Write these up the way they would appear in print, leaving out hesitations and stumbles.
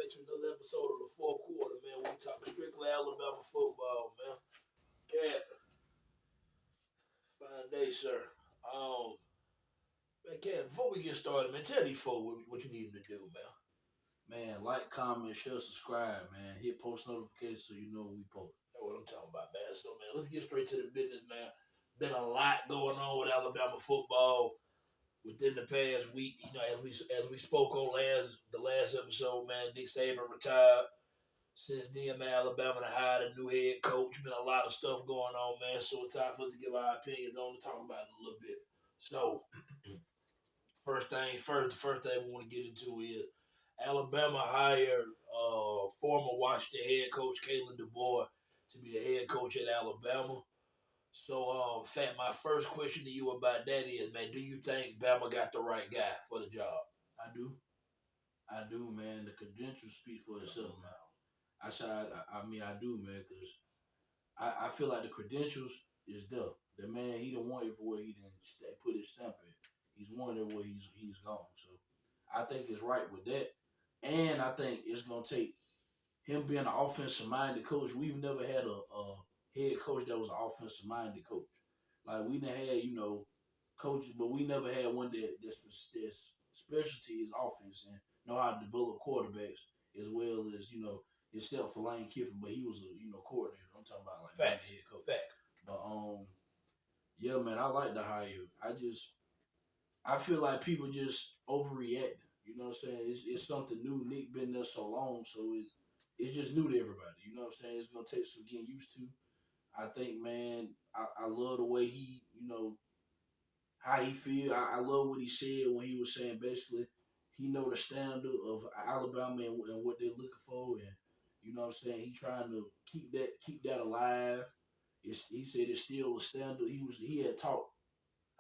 back to another episode of the fourth quarter, man. We talk strictly Alabama football, man. Cat, fine day, sir. Um, man, Cat, before we get started, man, tell these folks what you need them to do, man. Man, like, comment, share, subscribe, man. Hit post notifications so you know when we post. That's what I'm talking about, man. So, man, let's get straight to the business, man. Been a lot going on with Alabama football within the past week. You know, as we spoke on the last episode, man, Nick Saban retired. Since then, man, Alabama hired a new head coach. Been a lot of stuff going on, man. So it's time for us to give our opinions on and talk about it a little bit. So, first thing first, the first thing we want to get into is Alabama hired former Washington head coach Kalen DeBoer to be the head coach at Alabama. So, Fat, my first question to you about that is, man, do you think Bama got the right guy for the job? I do, man. The credentials speak for itself, man. I do, man, because I feel like the credentials is there. The man, he don't want everywhere he didn't put his stamp in. He's wanted everywhere he's gone. So I think it's right with that. And I think it's going to take him being an offensive-minded coach. We've never had a head coach that was an offensive-minded coach. Like, we done had, coaches, but we never had one that's specialty is offense and know how to develop quarterbacks as well as, except for Lane Kiffin, but he was a, coordinator. I'm talking about, like, Fact. head coach. Fact. But, yeah, man, I like the hire. I feel like people just overreact. You know what I'm saying? It's something new. Nick been there so long, so it's just new to everybody. You know what I'm saying? It's gonna take some getting used to. I think, man, I love the way he, how he feel. I love what he said when he was saying basically he know the standard of Alabama and what they're looking for, and you know what I'm saying. He trying to keep that alive. He said it's still a standard. He had talked,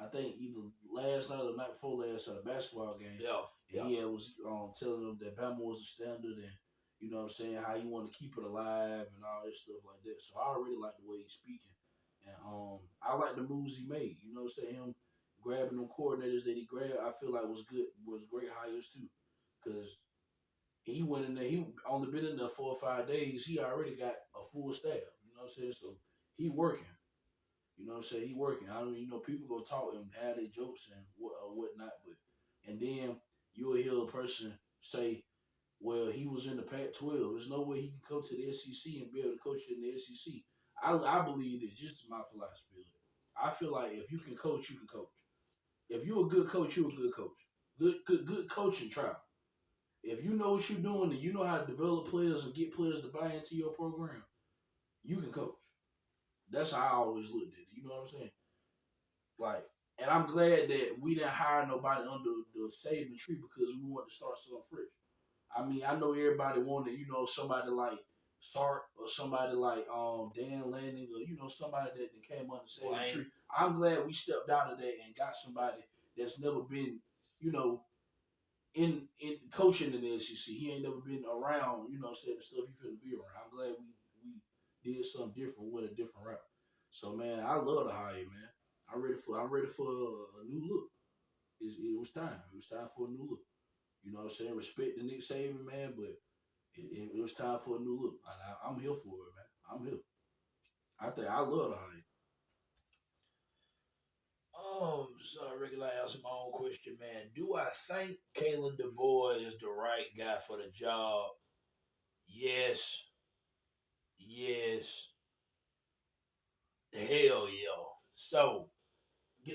I think either last night or night before last at a basketball game. Yeah. And he was telling them that Bama was a standard, and you know what I'm saying, how he want to keep it alive and all that stuff like that. So I already like the way he's speaking, and I like the moves he made. You know what I'm saying, him grabbing them coordinators that he grabbed, I feel like was great hires too, because he went in there. He only been in there 4 or 5 days. He already got a full staff. You know what I'm saying, so he working. You know what I'm saying? He working. I mean, people go talk and have their jokes and whatnot, but and then you'll hear a person say, "Well, he was in the Pac-12. There's no way he can come to the SEC and be able to coach in the SEC." I believe this. Just my philosophy. I feel like if you can coach, you can coach. If you're a good coach, you're a good coach. Good coaching trial. If you know what you're doing and you know how to develop players and get players to buy into your program, you can coach. That's how I always looked at it. You know what I'm saying? Like, and I'm glad that we didn't hire nobody under the saving tree because we wanted to start something fresh. I mean, I know everybody wanted, somebody like Sark or somebody like Dan Lanning or, somebody that came under the saving tree. I'm glad we stepped out of that and got somebody that's never been, in coaching in the SEC. He ain't never been around, saying the stuff he finna be around. I'm glad we did something different, went a different route. So, man, I love the hire, man. I'm ready for a new look. It was time. It was time for a new look. You know what I'm saying? Respect the Nick Saban, man, but it was time for a new look. And I'm here for it, man. I'm here. I love the hire. So I regularly answer my own question, man. Do I think Kalen DeBoer is the right guy for the job? Yes. Yes. Hell yeah. So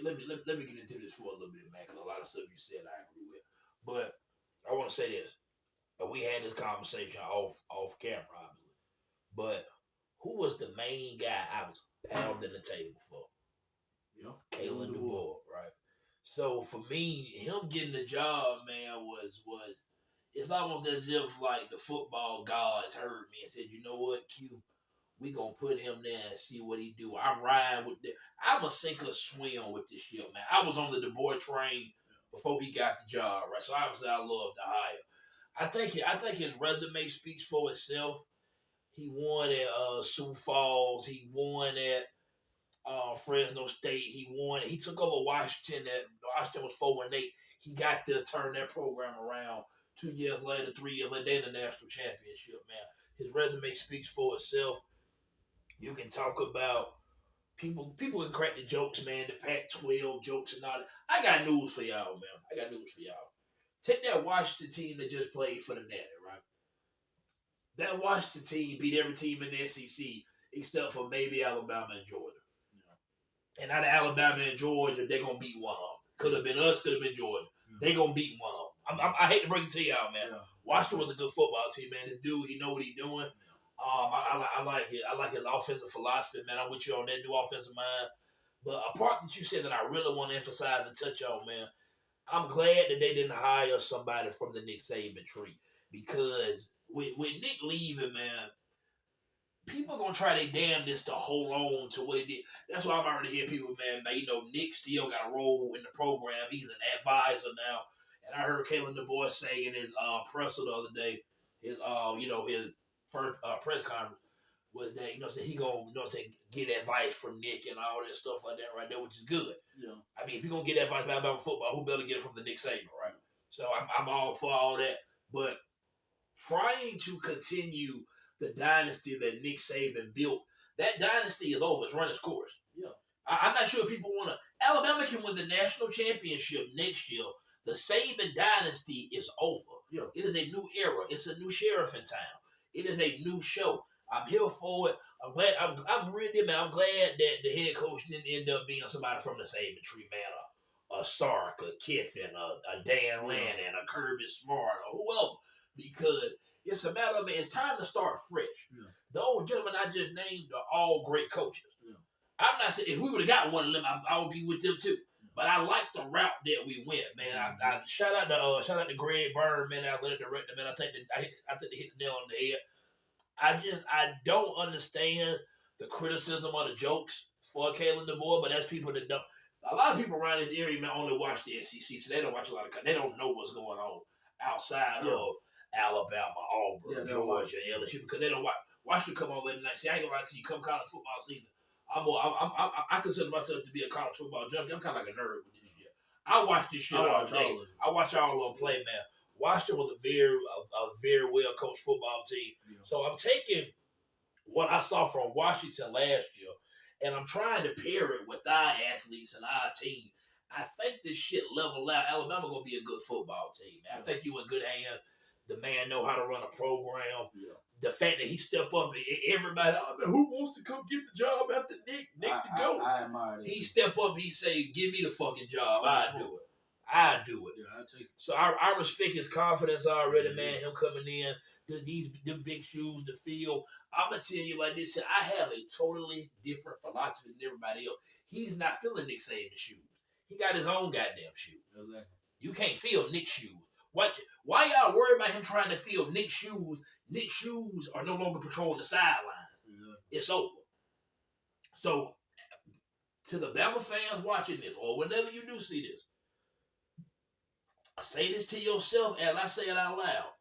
let me get into this for a little bit, man, because a lot of stuff you said I agree with. But I want to say this. We had this conversation off camera, obviously. But who was the main guy I was pounding the table for? Yeah, Kalen DeBoer, right? So for me, him getting the job, man, was it's almost as if like the football gods heard me and said, you know what, Q, we gonna put him there and see what he do. I'm riding with it. I'm a sink or swim with this shit, man. I was on the DeBoer train before he got the job, right? So obviously I love the hire. I think his resume speaks for itself. He won at Sioux Falls. He won at Fresno State. He took over Washington. Washington was 4-8. He got to turn that program around 2 years later, 3 years later, they in the national championship, man. His resume speaks for itself. You can talk about people can crack the jokes, man, the Pac-12 jokes and all that. I got news for y'all, man. I got news for y'all. Take that Washington team that just played for the Natty, right? That Washington team beat every team in the SEC except for maybe Alabama and Georgia. Yeah. And out of Alabama and Georgia, they're going to beat one of them. Could have been us, could have been Georgia. Yeah. They're going to beat one of them. I hate to bring it to y'all, man. Yeah. Washington was a good football team, man. This dude, he know what he's doing. I like it. I like his offensive philosophy, man. I'm with you on that new offensive mind. But a part that you said that I really want to emphasize and touch on, man, I'm glad that they didn't hire somebody from the Nick Saban tree. Because with Nick leaving, man, people going to try their damnedest to hold on to what he did. That's why I'm already hearing people, man, Nick still got a role in the program. He's an advisor now. And I heard Kalen DeBoer say in his presser the other day, his first press conference, was that, he going to, get advice from Nick and all that stuff like that right there, which is good. Yeah. I mean, if you're going to get advice about Alabama football, who better get it from the Nick Saban, right? So I'm all for all that. But trying to continue the dynasty that Nick Saban built, that dynasty is over. It's run its course. Yeah. I'm not sure if people want to. Alabama can win the national championship next year. The Saban dynasty is over. Yeah. It is a new era. It's a new sheriff in town. It is a new show. I'm here for it. I'm glad. I'm really, man. I'm glad that the head coach didn't end up being somebody from the Saban tree, man. A Sark, a Kiffin, a Dan Lannon, a Kirby Smart, or whoever. Because it's a matter of, man, it's time to start fresh. Yeah. The old gentlemen I just named are all great coaches. Yeah. I'm not saying if we would have got one of them, I would be with them too. But I like the route that we went, man. I shout out to Greg Byrne, man, athletic director, man. I think they hit the nail on the head. I don't understand the criticism of the jokes for Kalen DeBoer, but that's people that don't. A lot of people around this area, man, only watch the SEC, so they don't watch a lot of. They don't know what's going on outside of Alabama, Auburn, Georgia, LSU, because they don't watch them come on late night. See, I ain't gonna lie to you. Come college football season, I consider myself to be a college football junkie. I'm kind of like a nerd with this shit. I watch this shit all day. I watch all of them play, man. Washington was a very well coached football team. Yeah. So I'm taking what I saw from Washington last year, and I'm trying to pair it with our athletes and our team. I think this shit level out. Alabama gonna be a good football team. I think you in good hands. The man know how to run a program. Yeah. The fact that he stepped up, everybody, who wants to come get the job after Nick to go? I admire that. He stepped up, he say, give me the fucking job. I do it. Yeah, I take it. So I respect his confidence already, man, him coming in, them big shoes to fill. I'm going to tell you like this, I have a totally different philosophy than everybody else. He's not filling Nick Saban's shoes. He got his own goddamn shoes. Exactly. You can't fill Nick's shoes. Why y'all worried about him trying to fill Nick's shoes? Nick's shoes are no longer patrolling the sidelines. Yeah. It's over. So, to the Bama fans watching this, or whenever you do see this, say this to yourself as I say it out loud.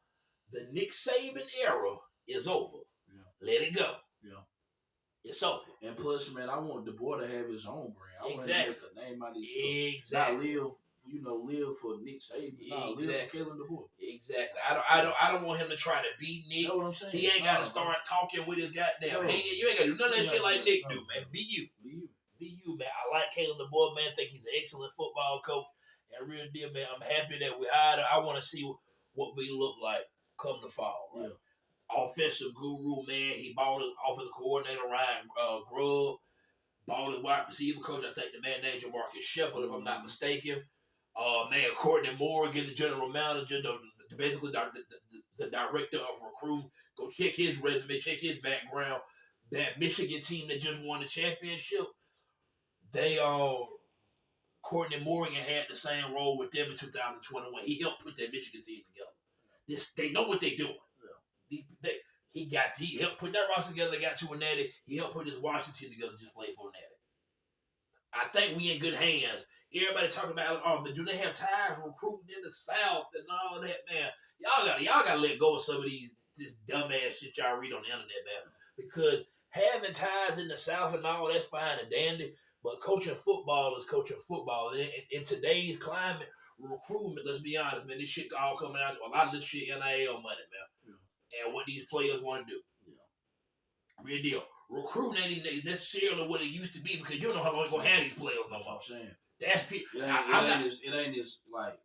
The Nick Saban era is over. Yeah. Let it go. Yeah. It's over. And plus, man, I want DeBoer to have his own brand. I want him to make a name out of his stuff. Not live for Nick Saban. Live for Kalen DeBoer. Exactly. I don't want him to try to beat Nick. You know what I'm saying? He ain't got to start talking with his goddamn hand. You ain't got to do none of that shit like Nick do, man. Be you. Be you, man. I like Kalen DeBoer, man. I think he's an excellent football coach. And real deal, man, I'm happy that we hired him. I want to see what we look like come the fall. Right? Yeah. Offensive guru, man. He bought his offensive coordinator, Ryan Grubb. Bought his wide receiver coach. I think the man named Jamarcus Shepard, if I'm not mistaken. Man, Courtney Morgan, the general manager, basically the director of recruiting. Go check his resume, check his background. That Michigan team that just won the championship, they Courtney Morgan had the same role with them in 2021. He helped put that Michigan team together. They know what they're doing. Yeah. He helped put that roster together. They got to a natty. He helped put his Washington team together. Just play for a natty. I think we in good hands. Everybody talking about, but do they have ties recruiting in the South and all that, man? Y'all gotta let go of some of this dumbass shit y'all read on the internet, man. Because having ties in the South and all, that's fine and dandy. But coaching football is coaching football. In today's climate, recruitment, let's be honest, man, this shit all coming out. A lot of this shit NIL money, man. Yeah. And what these players want to do. Yeah. Real deal. Recruiting ain't even necessarily what it used to be because you don't know how long you're going to have these players no more. That's what I'm saying. That's people. It ain't this like.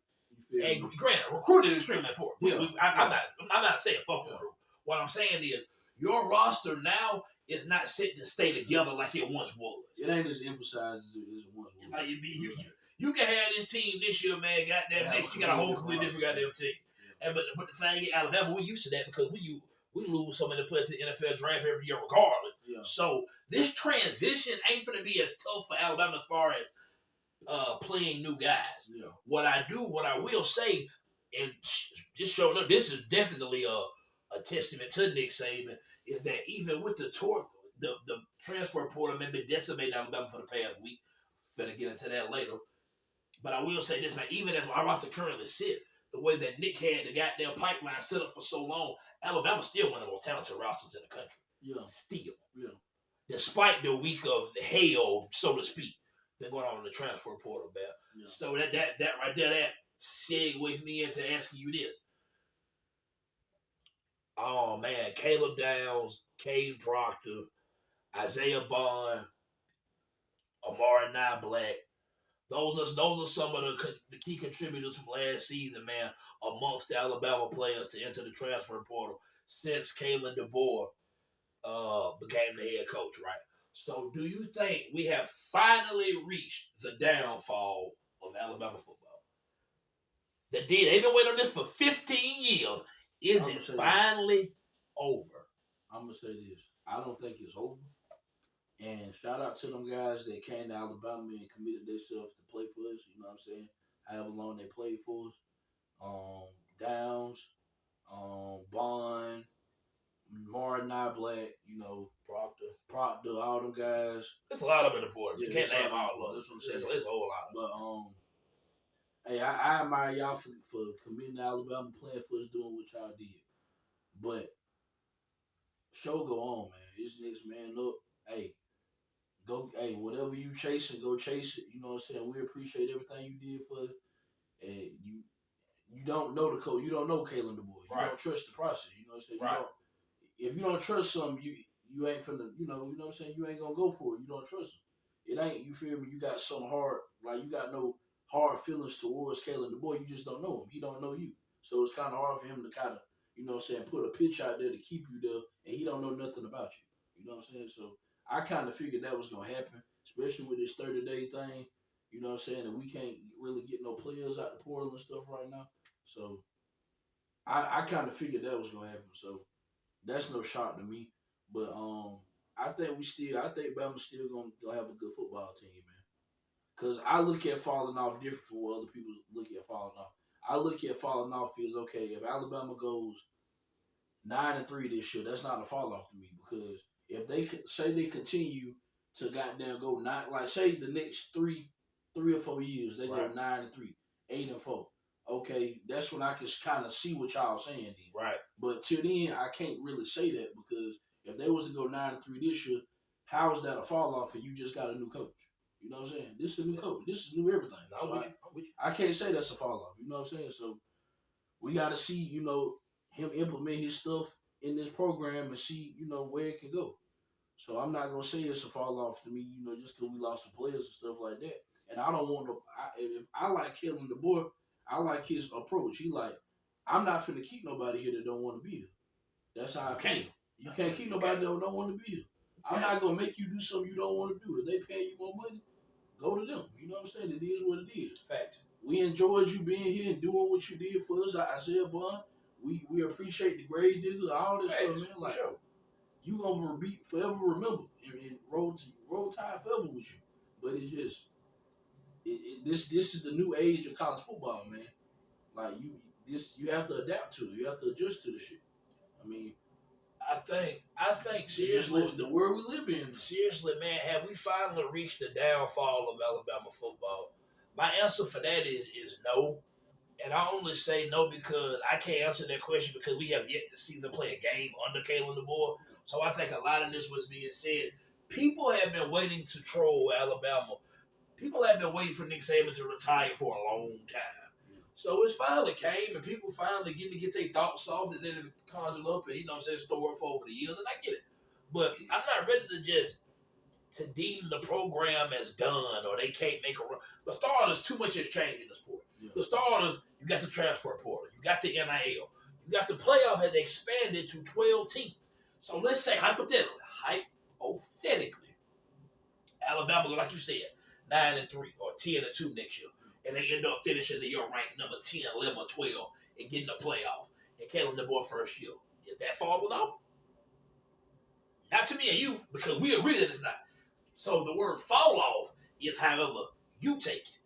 And granted, recruiting is extremely important. Yeah. I'm not saying fuck recruit. What I'm saying is your roster now is not set to stay together like it once was. It ain't as emphasized as it once was. Like you can have this team this year, man. Goddamn, next you got a whole completely different goddamn team. Yeah. And but the thing is, Alabama, we're used to that because we lose so many players to the NFL draft every year regardless. Yeah. So this transition ain't gonna be as tough for Alabama as far as playing new guys. Yeah. What I will say, and just showing up, this is definitely a testament to Nick Saban, is that even with the transfer portal may be decimating Alabama for the past week. Finna get into that later. But I will say this, man, even as our roster currently sit, the way that Nick had the goddamn pipeline set up for so long, Alabama's still one of the most talented rosters in the country. Yeah. Still. Yeah. Despite the week of the hell, so to speak, that going on in the transfer portal, man. Yeah. So that right there, that segues me into asking you this. Oh, man, Caleb Downs, Cade Proctor, Isaiah Bond, Amari Black. Those are some of the key contributors from last season, man, amongst the Alabama players to enter the transfer portal since Kalen DeBoer became the head coach, right? So do you think we have finally reached the downfall of Alabama football? They've been waiting on this for 15 years. Is it finally over? I'm going to say this. I don't think it's over. And shout out to them guys that came to Alabama and committed themselves to play for us. You know what I'm saying? However long they played for us. Downs, Bond, Martin Black, you know, Proctor, all them guys. There's a lot of them in the portal. You can't name all of them. That's what I'm saying. It's a whole lot. But hey, I admire y'all for committing to Alabama, playing for us, doing what y'all did. But show go on, man. It's next man up. Hey. Whatever you chasing, go chase it. You know what I'm saying? We appreciate everything you did for us. And you don't know the coach. You don't know Kalen DeBoer. You don't trust the process. You know what I'm saying? Right. If you don't trust something, you ain't finna, you know what I'm saying? You ain't gonna go for it. You don't trust him. It ain't, you feel me? You got some hard, like you got no hard feelings towards Kalen DeBoer. You just don't know him. He don't know you. So it's kind of hard for him to kind of, you know what I'm saying, put a pitch out there to keep you there, and he don't know nothing about you. You know what I'm saying? So I kind of figured that was going to happen, especially with this 30-day thing, you know what I'm saying, and we can't really get no players out the portal and stuff right now. So I kind of figured that was going to happen. So that's no shock to me. But I think Bama's still going to have a good football team, man. Because I look at falling off different from what other people look at falling off. I look at falling off as, okay, if Alabama goes 9-3 this year, that's not a fall off to me, because if they say they continue to goddamn go 9, like say the next three or 4 years, they go 9-3, 8-4. Okay, that's when I can kind of see what y'all saying then. Right. But till then, I can't really say that, because if they was to go 9-3 this year, how is that a fall off and you just got a new coach? You know what I'm saying? This is a new coach. This is new everything. So I'm with you. I can't say that's a fall off. You know what I'm saying? So we got to see, you know, him implement his stuff in this program and see, you know, where it can go. So I'm not going to say it's a fall off to me, you know, just because we lost some players and stuff like that. And I don't want to, if I like Kalen DeBoer, I like his approach. He like, I'm not finna keep nobody here that don't want to be here. That's how I feel. You can't keep nobody that don't want to be here. I'm not going to make you do something you don't want to do. If they paying you more money, go to them. You know what I'm saying? It is what it is. Facts. We enjoyed you being here and doing what you did for us. Isaiah Bond, we appreciate the grade digger, all this stuff, man. Like, sure. You gonna be forever remember and roll tide forever with you. But it's just this is the new age of college football, man. Like you have to adapt to it. You have to adjust to the shit. I mean, I think seriously, the world we live in. Seriously, man, have we finally reached the downfall of Alabama football? My answer for that is no. And I only say no because I can't answer that question because we have yet to see them play a game under Kalen DeBoer. So I think a lot of this was being said. People have been waiting to troll Alabama. People have been waiting for Nick Saban to retire for a long time. So it's finally came, and people finally getting to get their thoughts off that they conjured up and, store it for over the years, and I get it. But I'm not ready to deem the program as done or they can't make a run. For starters, too much has changed in the sport. Yeah. For starters, you got the transfer portal, you got the NIL, you got the playoff has expanded to 12 teams. So let's say hypothetically, Alabama, like you said, 9-3 or 10-2 next year, and they end up finishing the year ranked number 10, 11, or 12, and getting the playoff. And Kalen DeBoer first year, is that falling off? Not to me and you, because we agree that it's not. So the word fall off is however you take it.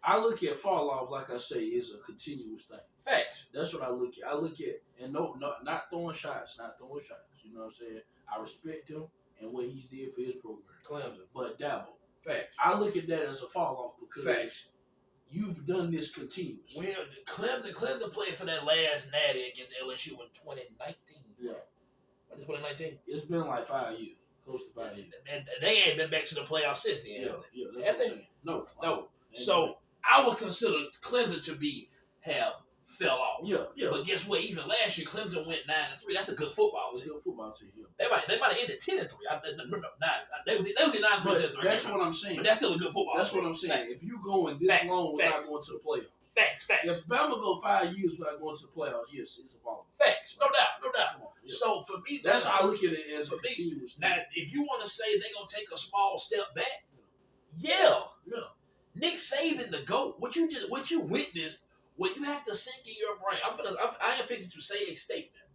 I look at fall off, like I say, is a continuous thing. Facts. That's what I look at. I look at, and no, not throwing shots. You know what I'm saying? I respect him and what he did for his program. Clemson. But Dabo. Facts. I look at that as a fall off because Facts. You've done this continuously. Well, Clemson played for that last natty against LSU in 2019. Yeah. What is 2019? It's been like 5 years. Close to 5 years. And they ain't been back to the playoffs since then. Yeah, that's what I'm saying. No. So I would consider Clemson to have fell off. Yeah. But guess what? Even last year, Clemson went 9-3. That's a good football team. Yeah. They might have ended 10-3. They was 9-3. That's what I'm saying. But that's still a good football. That's what I'm saying. Facts. If you going this long without going to the playoffs. Facts. If Bama go 5 years without going to the playoffs, yes, it's a fall. Facts. No doubt. Yeah. So for me, that's how I look at it as a continuous thing. Now, if you want to say they're going to take a small step back, yeah. Nick Saban, the GOAT, what you witnessed, what you have to sink in your brain. I am fixing to say a statement.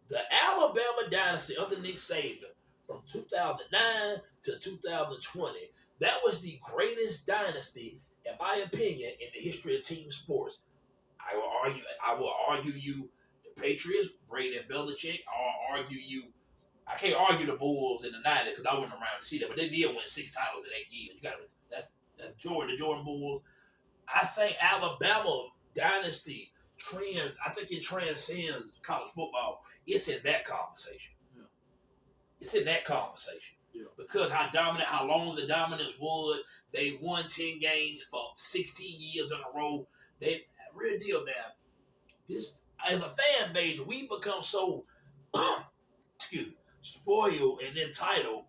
The Alabama dynasty under Nick Saban from 2009 to 2020, that was the greatest dynasty, in my opinion, in the history of team sports. I will argue you the Patriots, Brady and Belichick. I can't argue the Bulls in the 90s because I wasn't around to see that, but they did win 6 titles in 8 years. That's Jordan, the Jordan Bulls. I think Alabama dynasty trend, I think it transcends college football. It's in that conversation. Yeah. It's in that conversation. Yeah. Because how long the dominance was. They won 10 games for 16 years in a row. Real deal, man. This, as a fan base, we become so spoiled and entitled.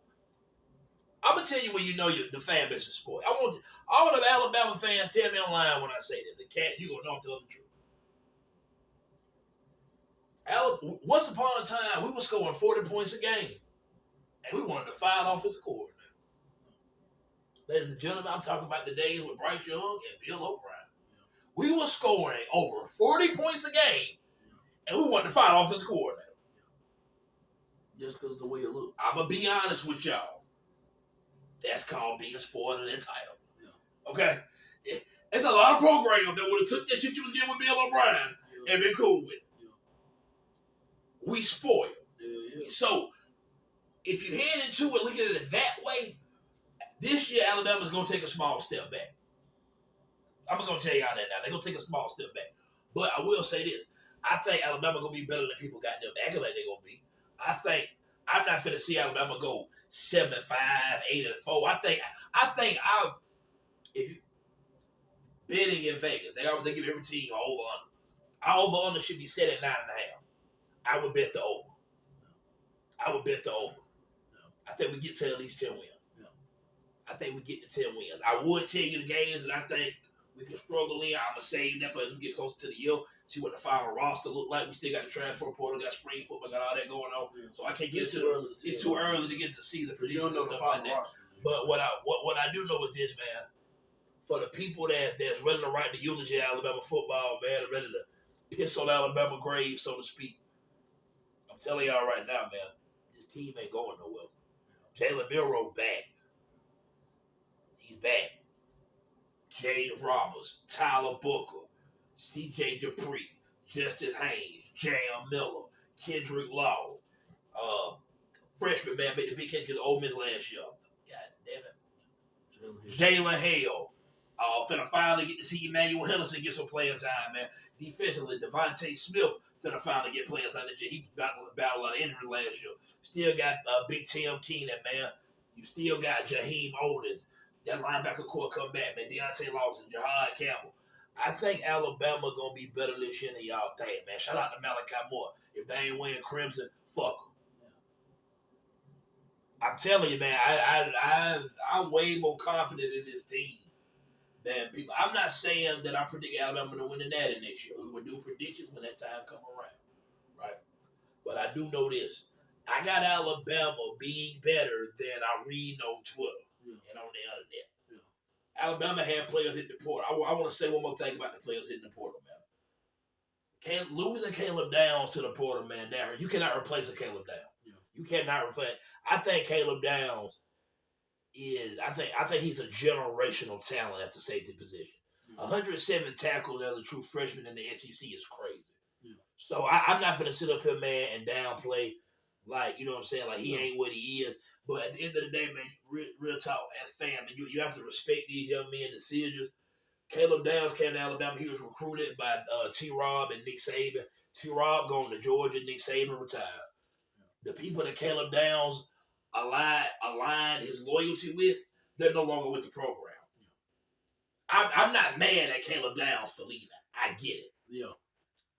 I'm gonna tell you when you know the fan base is spoiled. I want all of the Alabama fans tell me online when I say this. You gonna know I'm telling the truth. Once upon a time, we were scoring 40 points a game, and we wanted to fire an offensive coordinator. Ladies and gentlemen, I'm talking about the days with Bryce Young and Bill O'Brien. We were scoring over 40 points a game, and we wanted to fire an offensive coordinator. Just because of the way it looked. I'm going to be honest with y'all. That's called being spoiled and entitled. Yeah. Okay? There's a lot of programs that would have took that shit you was getting with Bill O'Brien and been cool with it. Yeah. We spoiled. Yeah. So, if you head into it looking at it that way, this year Alabama's going to take a small step back. I'm going to tell y'all that now. They're going to take a small step back. But I will say this. I think Alabama going to be better than people got them acting like they're going to be. I'm not finna see Alabama go 7-5, 8-4. If you betting in Vegas, they give every team an over under. Our over under should be set at 9.5. I would bet the over. I think we get to at least 10 wins. Yeah. I think we get to 10 wins. I would tell you the games that I think we can struggle in. I'm going to save that for as we get closer to the year. See what the final roster look like. We still got the transfer portal, got spring football, got all that going on. Yeah. So I can't get it's too early to get to see the predictions and stuff like that. Roster, but what I do know is this, man. For the people that's ready to write the eulogy of Alabama football, man, ready to piss on Alabama grave, so to speak. I'm telling y'all right now, man, this team ain't going nowhere. Jalen Milroe back. He's back. James Roberts, Tyler Booker, C.J. Dupree, Justice Haynes, Jam Miller, Kendrick Law, freshman man made the big catch against Ole Miss last year. God damn it. Jalen Hale. Finna finally get to see Emmanuel Henderson get some playing time, man. Defensively, Devontae Smith finna finally get playing time. He battled a lot of injury last year. Still got Big Tim Keenan, man. You still got Jaheim Otis. That linebacker core come back, man. Deontay Lawson, Jahad Campbell. I think Alabama gonna be better this year than y'all think, man. Shout out to Malachi Moore. If they ain't winning Crimson, fuck them. I'm telling you, man. I'm way more confident in this team than people. I'm not saying that I predict Alabama to win the Natty next year. We will do predictions when that time come around, right? But I do know this. I got Alabama being better than I read on Twitter and on the internet. Alabama had players hit the portal. I want to say one more thing about the players hitting the portal, man. Losing Caleb Downs to the portal, man, you cannot replace a Caleb Downs. Yeah. You cannot replace. I think Caleb Downs is. I think he's a generational talent at the safety position. 107 tackles as a true freshman in the SEC is crazy. Yeah. So I'm not gonna sit up here, man, and downplay, like, you know what I'm saying, like he ain't what he is. But at the end of the day, man, real talk, as fam, you have to respect these young men decisions. Caleb Downs came to Alabama. He was recruited by T-Rob and Nick Saban. T-Rob going to Georgia. Nick Saban retired. The people that Caleb Downs aligned his loyalty with, they're no longer with the program. I'm not mad at Caleb Downs for leaving. I get it. Yeah.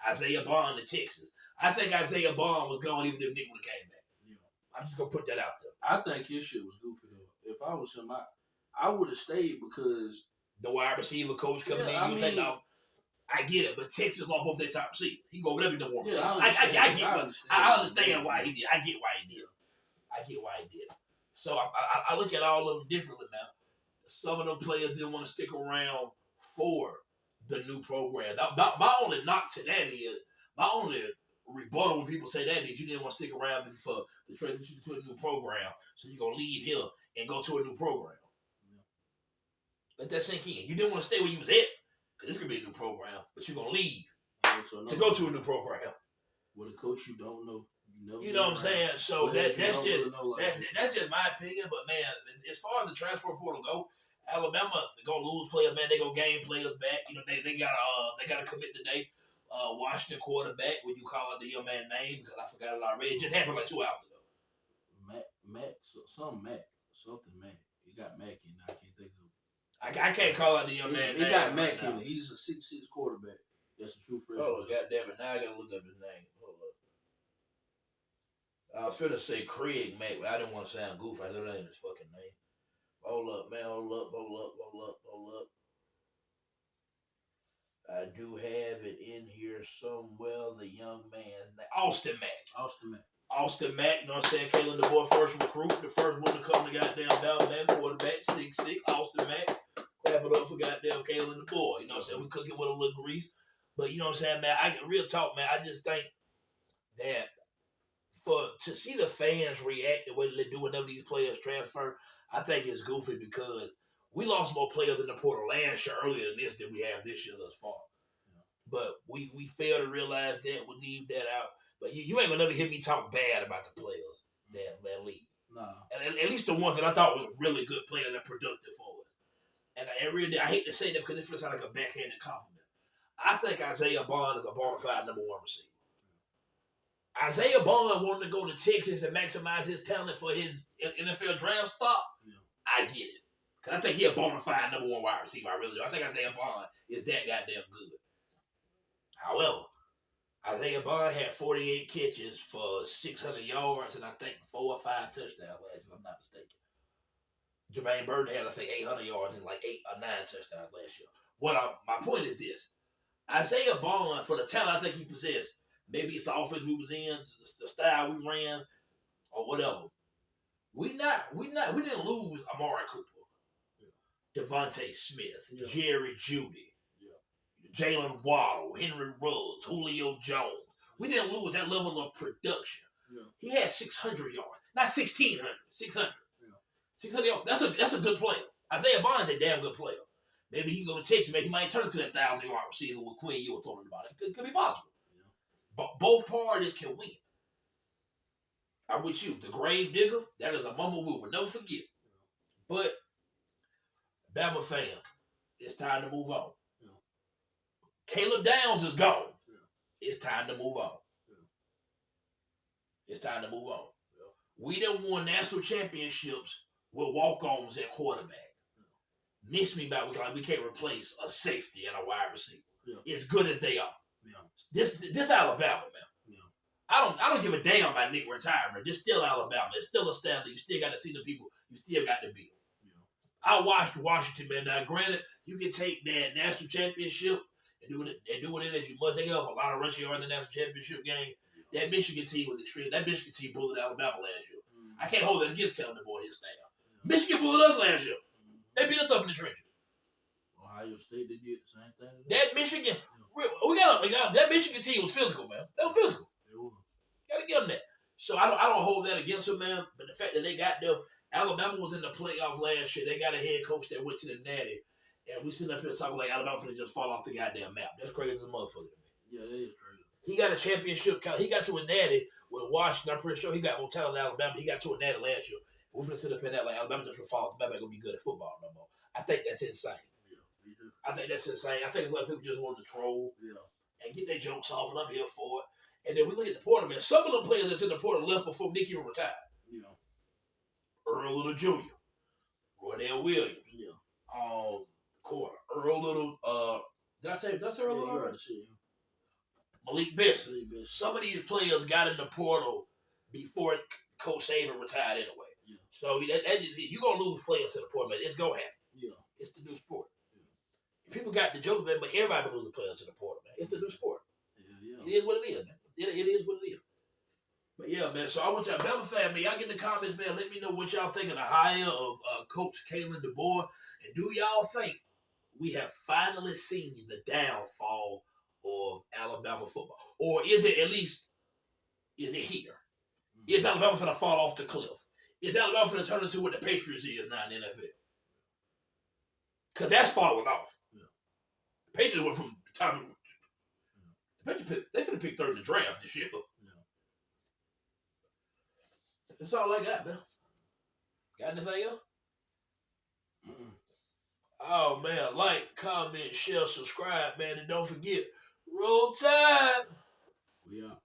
Isaiah Bond to Texas. I think Isaiah Bond was gone even if Nick would have came back. Yeah. I'm just going to put that out there. I think his shit was goofy, though. If I was him, I would have stayed because the wide receiver coach coming in, take off. I get it, but Texas lost both their top receivers. He go whatever he don't want to say. I understand why he did. I get why he did. So I look at all of them differently now. Some of them players didn't want to stick around for the new program. My only knock to that is, my only rebuttal when people say that is you didn't want to stick around for the transition to a new program, so you're going to leave here and go to a new program. Let that sink in. You didn't want to stay where you was at, because this could be a new program, but you're going to leave to go to a new program. With a coach you don't know. You know what I'm saying? So that's just my opinion. But, man, as far as the transfer portal go, Alabama gonna lose players, man. They gonna gain players back. You know, they gotta commit today. Washington quarterback, when you call it the young man name, because I forgot it already. It just happened like 2 hours ago. Something Mac. He got Mac in. I can't think of it. I can't call out the young man name. He got Mac in it. He's a 6'6" quarterback. That's a true freshman. Oh, goddamn it. Now I gotta look up his name. Hold up. I was finna say Craig Mack, but I didn't want to sound goofy. I know that ain't his fucking name. Hold up, man. Hold up. I do have it in here somewhere. The young man's name. Austin Mack, you know what I'm saying? Kalen DeBoer, first recruit. The first one to come to goddamn Bama, quarterback, 6'6", Austin Mack. Clap it up for goddamn Kalen DeBoer. You know what I'm saying? We cooking with a little grease. But you know what I'm saying, man? Real talk, man. I just think that to see the fans react the way they do whenever these players transfer, I think it's goofy because we lost more players in the portal last year earlier than this than we have this year thus far. Yeah. But we fail to realize that. We leave that out. But you ain't gonna never hear me talk bad about the players that leave. Nah. And at least the ones that I thought was really good players that productive for us. And I hate to say that because this feels like a backhanded compliment. I think Isaiah Bond is a bona fide number 1 receiver. Isaiah Bond wanted to go to Texas and maximize his talent for his NFL draft stock. Yeah. I get it. Because I think he a bona fide number 1 wide receiver. I really do. I think Isaiah Bond is that goddamn good. However, Isaiah Bond had 48 catches for 600 yards and I think 4 or 5 touchdowns last year, if I'm not mistaken. Jermaine Burton had, I think, 800 yards and like 8 or 9 touchdowns last year. My point is this. Isaiah Bond, for the talent I think he possessed, maybe it's the offense we was in, the style we ran, or whatever. We didn't lose Amari Cooper, Devontae Smith, Jerry Jeudy, Jalen Waddle, Henry Ruggs, Julio Jones. We didn't lose that level of production. Yeah. He had 600 yards, not 1,600, 600. Yeah. 600 yards. That's a good player. Isaiah Bond is a damn good player. Maybe he can go to Texas. Maybe he might turn to that 1,000-yard receiver with Quinn you were talking about. It could be possible. But both parties can win. I'm with you. The grave digger, that is a moment we will never forget. But, Bama fan, it's time to move on. Caleb Downs is gone. It's time to move on. It's time to move on. We done won national championships with walk-ons at quarterback. miss me by we can't replace a safety and a wide receiver. Yeah. As good as they are. Yeah. This Alabama, man. Yeah. I don't give a damn about Nick retirement. This still Alabama. It's still a standard. You still got to see the people. You still got to beat them. Yeah. I watched Washington, man. Now, granted, you can take that national championship and do it as you must. They got a lot of rushing yards in the national championship game. Yeah. That Michigan team was extreme. That Michigan team bullied Alabama last year. I can't hold that against Kalen, DeBoer and his staff. Yeah. Michigan bullied us last year. They beat us up in the trenches. Ohio State, they did the same thing. That Michigan, that Michigan team was physical, man. They were physical. Gotta give them that. So I don't hold that against them, man. But the fact that they got them, Alabama was in the playoff last year. They got a head coach that went to the Natty, and we sitting up here talking like Alabama finna just fall off the goddamn map. That's crazy as a motherfucker to me. Yeah, that is crazy. He got a championship. He got to a Natty with Washington. I'm pretty sure he got more talent in Alabama. He got to a Natty last year. We're finna sit up in that like Alabama just finna fall off the map. Ain't gonna be good at football no more. I think that's insane. I think that's insane. I think a lot of people just want to troll and get their jokes off, and I'm here for it. And then we look at the portal, man. Some of the players that's in the portal left before Nick even retired. Yeah. Earl Little Jr., Roydell Williams. Yeah. Quarter. Earl Little, did I say Earl Little already? Malik Benson. Some of these players got in the portal before Coach Saban retired anyway. Yeah. So that just you're going to lose players to the portal, man. It's going to happen. Yeah. It's the new sport. People got the joke, man, but everybody been losing players to the portal, man. It's the new sport. Yeah. It is what it is, man. It is what it is. But yeah, man. So I want y'all, Bama fan, man, y'all get in the comments, man. Let me know what y'all think of the hire of Coach Kalen DeBoer, and do y'all think we have finally seen the downfall of Alabama football, or is it here? Mm-hmm. Is Alabama going to fall off the cliff? Is Alabama going to turn into what the Patriots is now in the NFL? Because that's falling off. The Patriots went from the time. The Patriots, they finna pick third in the draft this year. That's all I got, man. Got anything else? Mm-mm. Oh, man. Like, comment, share, subscribe, man. And don't forget, roll time. We out.